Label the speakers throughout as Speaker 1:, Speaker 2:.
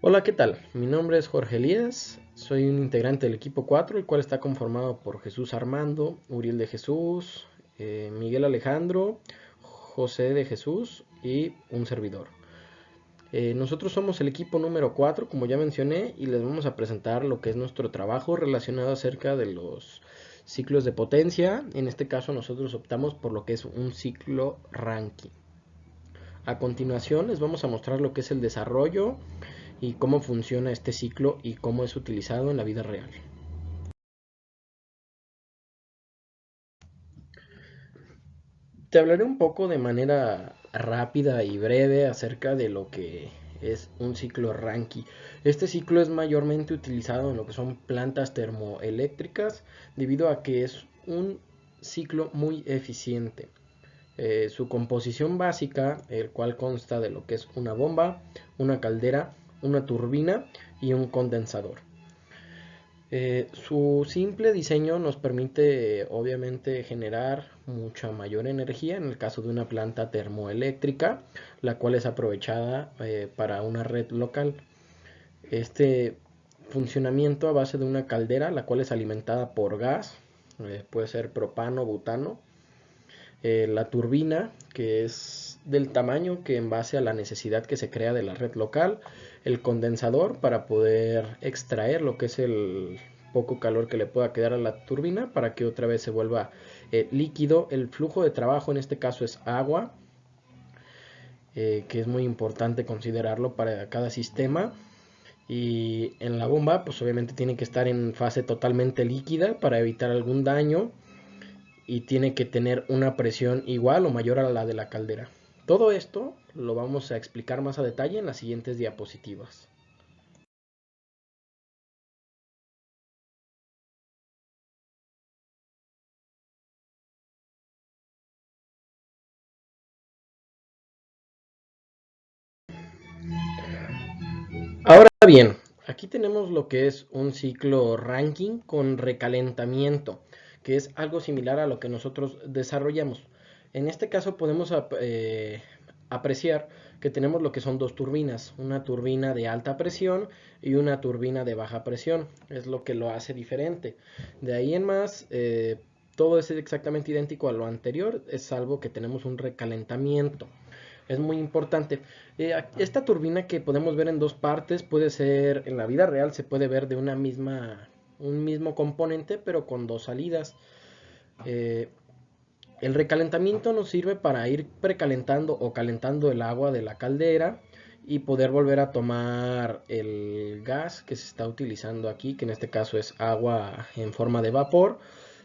Speaker 1: Hola, ¿qué tal? Mi nombre es Jorge Elías, soy un integrante del equipo 4, el cual está conformado por Jesús Armando, Uriel de Jesús, Miguel Alejandro, José de Jesús y un servidor. Nosotros somos el equipo número 4, como ya mencioné, y les vamos a presentar lo que es nuestro trabajo relacionado acerca de los ciclos de potencia. En este caso nosotros optamos por lo que es un ciclo Rankine. A continuación les vamos a mostrar lo que es el desarrollo y cómo funciona este ciclo y cómo es utilizado en la vida real. Te hablaré un poco de manera rápida y breve acerca de lo que es un ciclo Rankine. Este ciclo es mayormente utilizado en lo que son plantas termoeléctricas debido a que es un ciclo muy eficiente. Su composición básica, el cual consta de lo que es una bomba, una caldera, una turbina y un condensador. Su simple diseño nos permite obviamente generar mucha mayor energía en el caso de una planta termoeléctrica, la cual es aprovechada para una red local. Este funcionamiento a base de una caldera, la cual es alimentada por gas, puede ser propano, butano, la turbina, que es del tamaño que en base a la necesidad que se crea de la red local, el condensador para poder extraer lo que es el poco calor que le pueda quedar a la turbina para que otra vez se vuelva líquido. El flujo de trabajo en este caso es agua, que es muy importante considerarlo para cada sistema. Y en la bomba, pues obviamente tiene que estar en fase totalmente líquida para evitar algún daño y tiene que tener una presión igual o mayor a la de la caldera. Todo esto lo vamos a explicar más a detalle en las siguientes diapositivas. Ahora bien, aquí tenemos lo que es un ciclo Rankine con recalentamiento, que es algo similar a lo que nosotros desarrollamos. En este caso podemos apreciar que tenemos lo que son dos turbinas, una turbina de alta presión y una turbina de baja presión, es lo que lo hace diferente. De ahí en más, todo es exactamente idéntico a lo anterior, es salvo que tenemos un recalentamiento. Es muy importante. Esta turbina que podemos ver en dos partes puede ser, en la vida real se puede ver de un mismo componente, pero con dos salidas. Eh, el recalentamiento nos sirve para ir precalentando o calentando el agua de la caldera y poder volver a tomar el gas que se está utilizando aquí, que en este caso es agua en forma de vapor,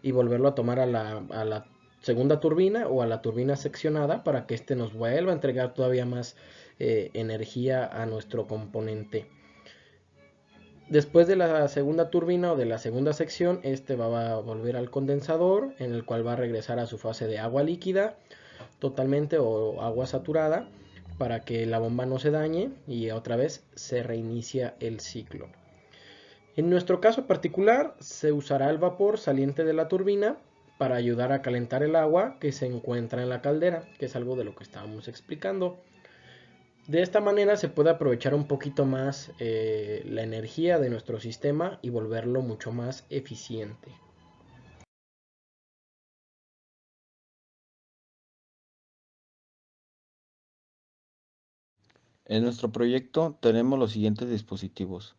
Speaker 1: y volverlo a tomar a la segunda turbina o a la turbina seccionada para que éste nos vuelva a entregar todavía más energía a nuestro componente. Después de la segunda turbina o de la segunda sección, este va a volver al condensador, en el cual va a regresar a su fase de agua líquida totalmente o agua saturada para que la bomba no se dañe y otra vez se reinicia el ciclo. En nuestro caso particular se usará el vapor saliente de la turbina para ayudar a calentar el agua que se encuentra en la caldera, que es algo de lo que estábamos explicando. De esta manera se puede aprovechar un poquito más la energía de nuestro sistema y volverlo mucho más eficiente.
Speaker 2: En nuestro proyecto tenemos los siguientes dispositivos.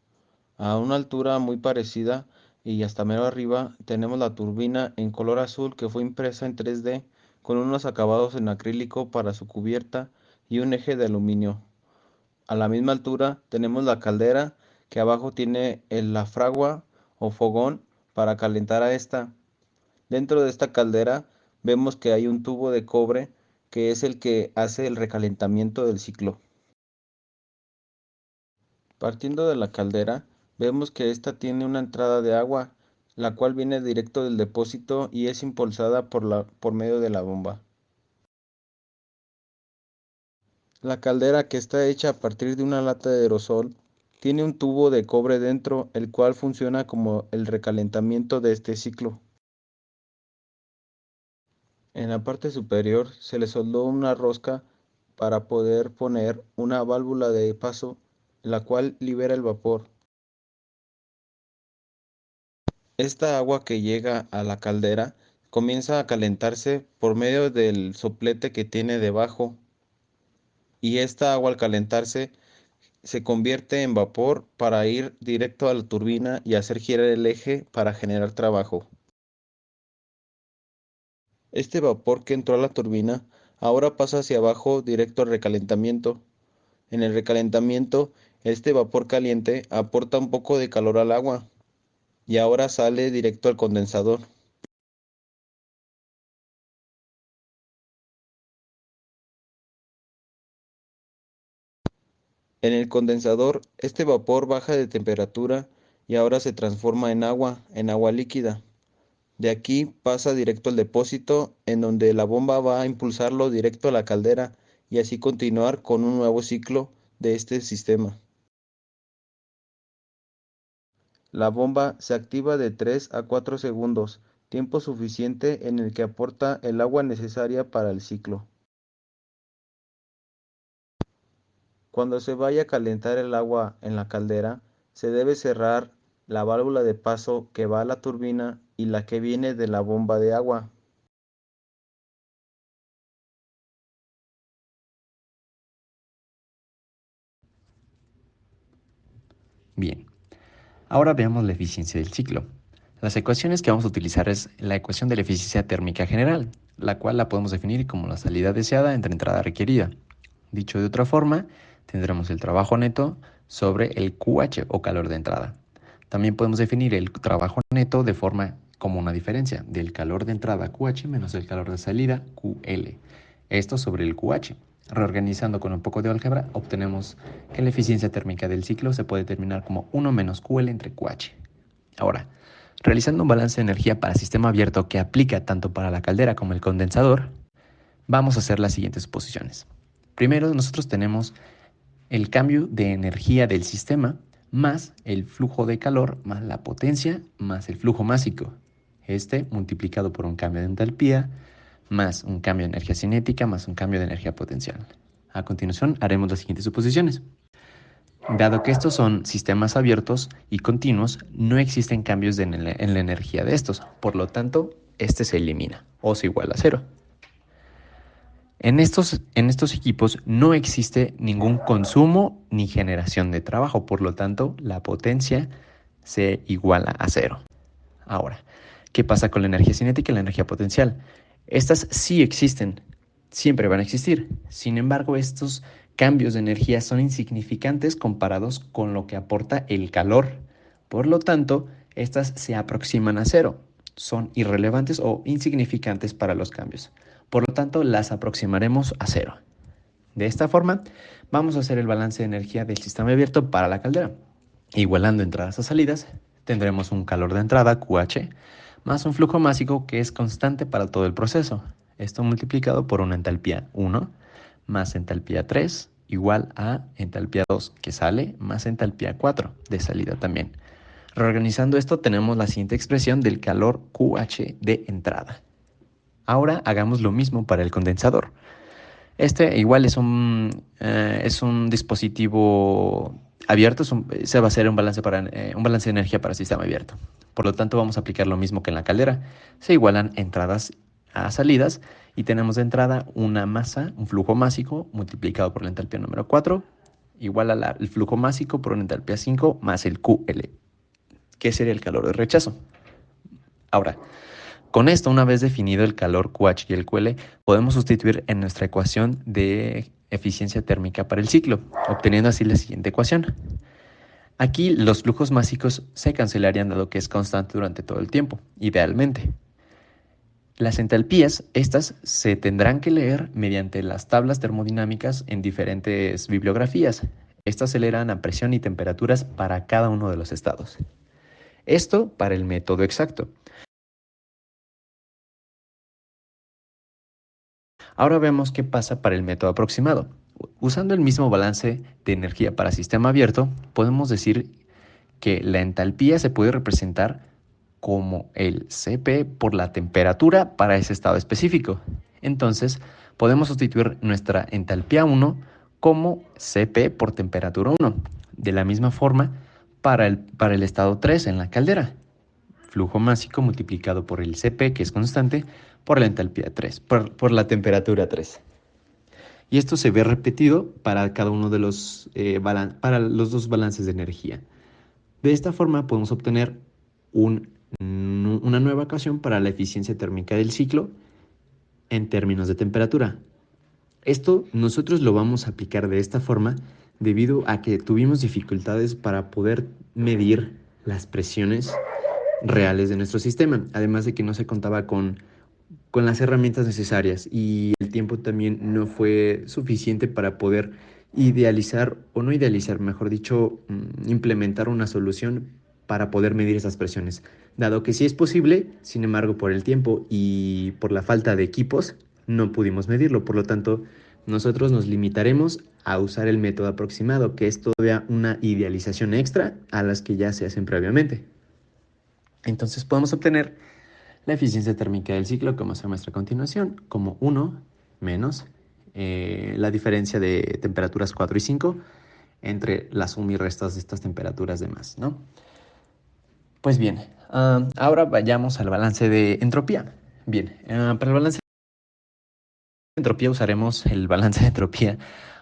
Speaker 2: A una altura muy parecida y hasta mero arriba tenemos la turbina en color azul que fue impresa en 3D con unos acabados en acrílico para su cubierta y un eje de aluminio. A la misma altura tenemos la caldera que abajo tiene la fragua o fogón para calentar a esta. Dentro de esta caldera vemos que hay un tubo de cobre que es el que hace el recalentamiento del ciclo. Partiendo de la caldera, vemos que esta tiene una entrada de agua, la cual viene directo del depósito y es impulsada por medio de la bomba. La caldera, que está hecha a partir de una lata de aerosol, tiene un tubo de cobre dentro, el cual funciona como el recalentamiento de este ciclo. En la parte superior se le soldó una rosca para poder poner una válvula de paso la cual libera el vapor. Esta agua que llega a la caldera comienza a calentarse por medio del soplete que tiene debajo, y esta agua al calentarse se convierte en vapor para ir directo a la turbina y hacer girar el eje para generar trabajo. Este vapor que entró a la turbina ahora pasa hacia abajo directo al recalentamiento. En el recalentamiento, este vapor caliente aporta un poco de calor al agua y ahora sale directo al condensador. En el condensador, este vapor baja de temperatura y ahora se transforma en agua líquida. De aquí pasa directo al depósito, en donde la bomba va a impulsarlo directo a la caldera y así continuar con un nuevo ciclo de este sistema. La bomba se activa de 3 a 4 segundos, tiempo suficiente en el que aporta el agua necesaria para el ciclo. Cuando se vaya a calentar el agua en la caldera, se debe cerrar la válvula de paso que va a la turbina y la que viene de la bomba de agua.
Speaker 3: Bien, ahora veamos la eficiencia del ciclo. Las ecuaciones que vamos a utilizar es la ecuación de la eficiencia térmica general, la cual la podemos definir como la salida deseada entre entrada requerida. Dicho de otra forma, tendremos el trabajo neto sobre el QH o calor de entrada. También podemos definir el trabajo neto de forma como una diferencia del calor de entrada QH menos el calor de salida QL. Esto sobre el QH. Reorganizando con un poco de álgebra, obtenemos que la eficiencia térmica del ciclo se puede determinar como 1 menos QL entre QH. Ahora, realizando un balance de energía para sistema abierto que aplica tanto para la caldera como el condensador, vamos a hacer las siguientes suposiciones. Primero, nosotros tenemos el cambio de energía del sistema más el flujo de calor más la potencia más el flujo másico. Este multiplicado por un cambio de entalpía más un cambio de energía cinética más un cambio de energía potencial. A continuación haremos las siguientes suposiciones. Dado que estos son sistemas abiertos y continuos, no existen cambios en la energía de estos, por lo tanto, este se elimina o se iguala a cero. En estos equipos no existe ningún consumo ni generación de trabajo, por lo tanto, la potencia se iguala a cero. Ahora, ¿qué pasa con la energía cinética y la energía potencial? Estas sí existen, siempre van a existir. Sin embargo, estos cambios de energía son insignificantes comparados con lo que aporta el calor. Por lo tanto, estas se aproximan a cero. Son irrelevantes o insignificantes para los cambios. Por lo tanto, las aproximaremos a cero. De esta forma, vamos a hacer el balance de energía del sistema abierto para la caldera. Igualando entradas a salidas, tendremos un calor de entrada, QH, más un flujo másico que es constante para todo el proceso. Esto multiplicado por una entalpía 1 más entalpía 3 igual a entalpía 2 que sale más entalpía 4 de salida también. Reorganizando esto tenemos la siguiente expresión del calor QH de entrada. Ahora hagamos lo mismo para el condensador. Este igual es un dispositivo abierto, se va a hacer un balance de energía para sistema abierto. Por lo tanto, vamos a aplicar lo mismo que en la caldera. Se igualan entradas a salidas y tenemos de entrada una masa, un flujo másico multiplicado por la entalpía número 4, igual al flujo másico por una entalpía 5 más el QL, que sería el calor de rechazo. Ahora, con esto, una vez definido el calor QH y el QL, podemos sustituir en nuestra ecuación de eficiencia térmica para el ciclo, obteniendo así la siguiente ecuación. Aquí los flujos másicos se cancelarían dado que es constante durante todo el tiempo, idealmente. Las entalpías, estas se tendrán que leer mediante las tablas termodinámicas en diferentes bibliografías. Estas se leerán a presión y temperaturas para cada uno de los estados. Esto para el método exacto. Ahora vemos qué pasa para el método aproximado. Usando el mismo balance de energía para sistema abierto, podemos decir que la entalpía se puede representar como el Cp por la temperatura para ese estado específico. Entonces, podemos sustituir nuestra entalpía 1 como Cp por temperatura 1. De la misma forma, para el estado 3 en la caldera, flujo másico multiplicado por el Cp, que es constante, por la entalpía 3, por la temperatura 3. Y esto se ve repetido para cada uno de para los dos balances de energía. De esta forma podemos obtener una nueva ecuación para la eficiencia térmica del ciclo en términos de temperatura. Esto nosotros lo vamos a aplicar de esta forma debido a que tuvimos dificultades para poder medir las presiones reales de nuestro sistema, además de que no se contaba con las herramientas necesarias y el tiempo también no fue suficiente para poder idealizar, o no idealizar, mejor dicho, implementar una solución para poder medir esas presiones. Dado que sí es posible, sin embargo, por el tiempo y por la falta de equipos, no pudimos medirlo. Por lo tanto, nosotros nos limitaremos a usar el método aproximado, que es todavía una idealización extra a las que ya se hacen previamente. Entonces podemos obtener la eficiencia térmica del ciclo, como se muestra a continuación, como 1 menos la diferencia de temperaturas 4 y 5 entre la suma y restas de estas temperaturas de más, ¿no? Pues bien, ahora vayamos al balance de entropía. Bien, para el balance de entropía usaremos el balance de entropía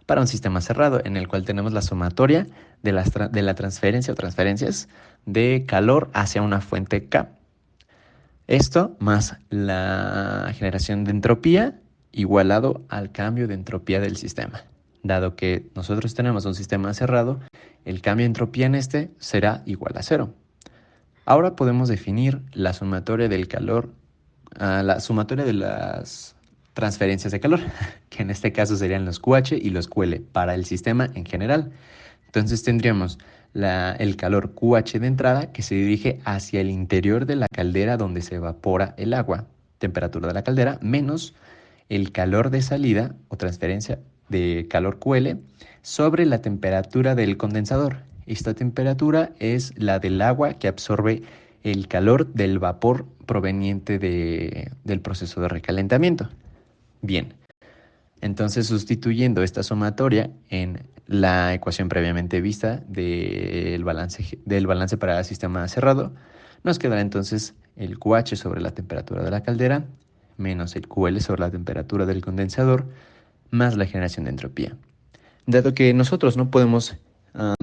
Speaker 3: para un sistema cerrado, en el cual tenemos la sumatoria de la transferencia o transferencias de calor hacia una fuente K. Esto más la generación de entropía igualado al cambio de entropía del sistema. Dado que nosotros tenemos un sistema cerrado, el cambio de entropía en este será igual a 0. Ahora podemos definir la sumatoria del calor, la sumatoria de las transferencias de calor, que en este caso serían los QH y los QL para el sistema en general. Entonces tendríamos el calor QH de entrada que se dirige hacia el interior de la caldera donde se evapora el agua, temperatura de la caldera, menos el calor de salida o transferencia de calor QL sobre la temperatura del condensador. Esta temperatura es la del agua que absorbe el calor del vapor proveniente del proceso de recalentamiento. Bien, entonces sustituyendo esta sumatoria en la ecuación previamente vista del balance para el sistema cerrado, nos quedará entonces el QH sobre la temperatura de la caldera menos el QL sobre la temperatura del condensador más la generación de entropía. Dado que nosotros no podemos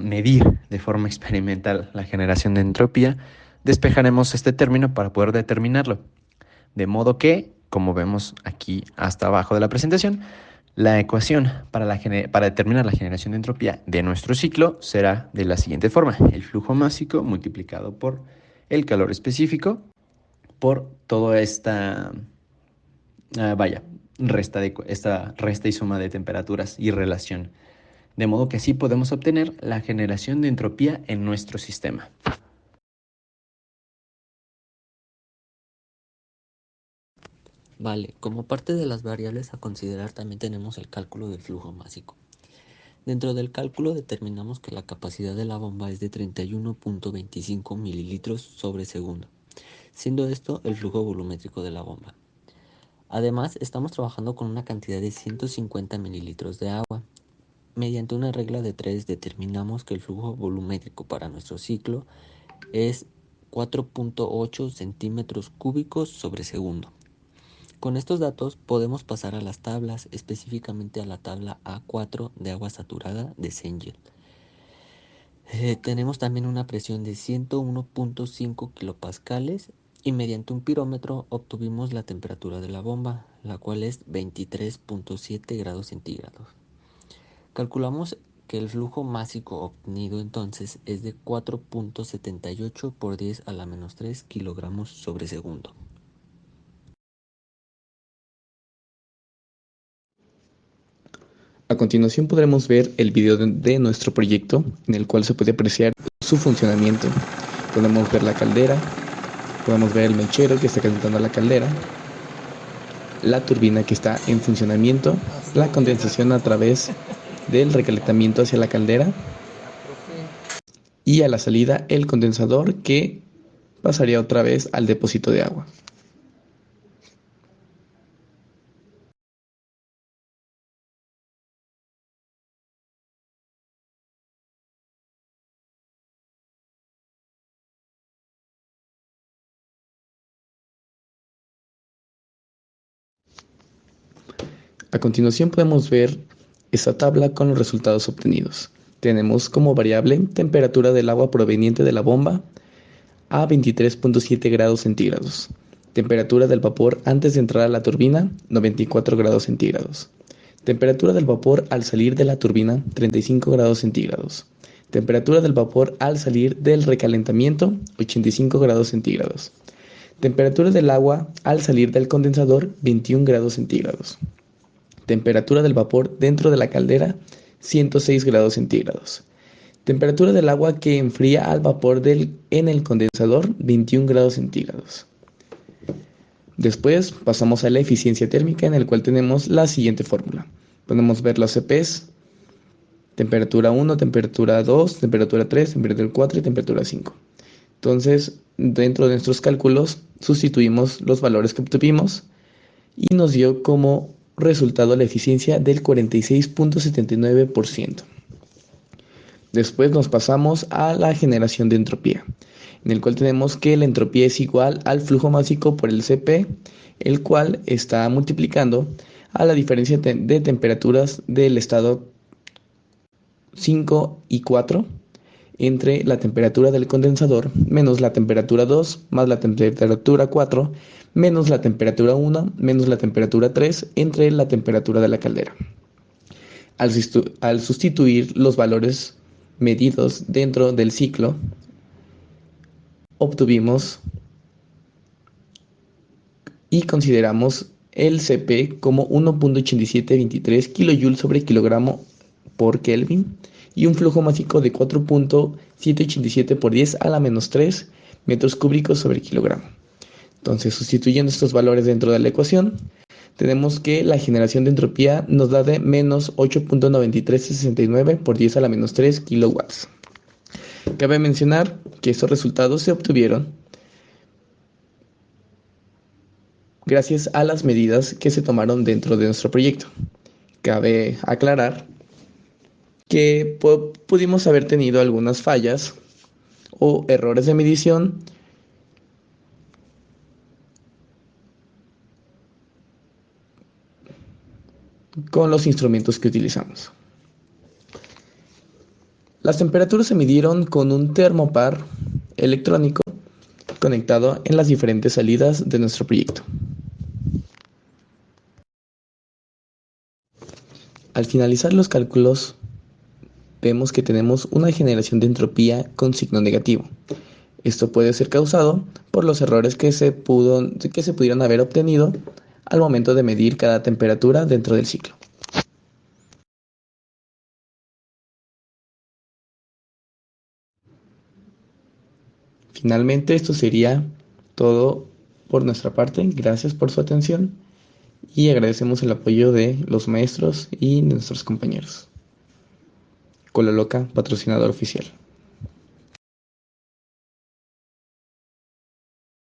Speaker 3: medir de forma experimental la generación de entropía, despejaremos este término para poder determinarlo. De modo que, como vemos aquí hasta abajo de la presentación, la ecuación para determinar la generación de entropía de nuestro ciclo será de la siguiente forma. El flujo másico multiplicado por el calor específico por toda esta, esta resta y suma de temperaturas y relación. De modo que así podemos obtener la generación de entropía en nuestro sistema.
Speaker 4: Vale, como parte de las variables a considerar también tenemos el cálculo del flujo másico. Dentro del cálculo determinamos que la capacidad de la bomba es de 31.25 mililitros sobre segundo, siendo esto el flujo volumétrico de la bomba. Además, estamos trabajando con una cantidad de 150 mililitros de agua. Mediante una regla de 3 determinamos que el flujo volumétrico para nuestro ciclo es 4.8 centímetros cúbicos sobre segundo. Con estos datos podemos pasar a las tablas, específicamente a la tabla A4 de agua saturada de Cengel. Tenemos también una presión de 101.5 kilopascales y mediante un pirómetro obtuvimos la temperatura de la bomba, la cual es 23.7 grados centígrados. Calculamos que el flujo másico obtenido entonces es de 4.78 por 10 a la menos 3 kilogramos sobre segundo.
Speaker 5: A continuación podremos ver el video de nuestro proyecto en el cual se puede apreciar su funcionamiento. Podemos ver la caldera, podemos ver el mechero que está calentando la caldera, la turbina que está en funcionamiento, la condensación a través del recalentamiento hacia la caldera y a la salida el condensador que pasaría otra vez al depósito de agua. A continuación podemos ver esta tabla con los resultados obtenidos. Tenemos como variable temperatura del agua proveniente de la bomba a 23.7 grados centígrados. Temperatura del vapor antes de entrar a la turbina, 94 grados centígrados. Temperatura del vapor al salir de la turbina, 35 grados centígrados. Temperatura del vapor al salir del recalentamiento, 85 grados centígrados. Temperatura del agua al salir del condensador, 21 grados centígrados. Temperatura del vapor dentro de la caldera, 106 grados centígrados. Temperatura del agua que enfría al vapor en el condensador, 21 grados centígrados. Después pasamos a la eficiencia térmica, en el cual tenemos la siguiente fórmula. Podemos ver los CPs, temperatura 1, temperatura 2, temperatura 3, temperatura 4 y temperatura 5. Entonces, dentro de nuestros cálculos, sustituimos los valores que obtuvimos y nos dio como resultado la eficiencia del 46.79%. Después nos pasamos a la generación de entropía, en el cual tenemos que la entropía es igual al flujo másico por el Cp, el cual está multiplicando a la diferencia de temperaturas del estado 5 y 4 entre la temperatura del condensador menos la temperatura 2 más la temperatura 4 menos la temperatura 1 menos la temperatura 3 entre la temperatura de la caldera. Al sustituir los valores medidos dentro del ciclo, obtuvimos y consideramos el Cp como 1.8723 kJ sobre kilogramo por Kelvin y un flujo másico de 4.787 por 10 a la menos 3 metros cúbicos sobre kilogramo. Entonces, sustituyendo estos valores dentro de la ecuación, tenemos que la generación de entropía nos da de menos 8.9369 por 10 a la menos 3 kilowatts. Cabe mencionar que estos resultados se obtuvieron gracias a las medidas que se tomaron dentro de nuestro proyecto. Cabe aclarar que pudimos haber tenido algunas fallas o errores de medición con los instrumentos que utilizamos. Las temperaturas se midieron con un termopar electrónico conectado en las diferentes salidas de nuestro proyecto. Al finalizar los cálculos, vemos que tenemos una generación de entropía con signo negativo. Esto puede ser causado por los errores que se pudieron haber obtenido al momento de medir cada temperatura dentro del ciclo. Finalmente, esto sería todo por nuestra parte. Gracias por su atención y agradecemos el apoyo de los maestros y nuestros compañeros. Cola Loca, patrocinador oficial.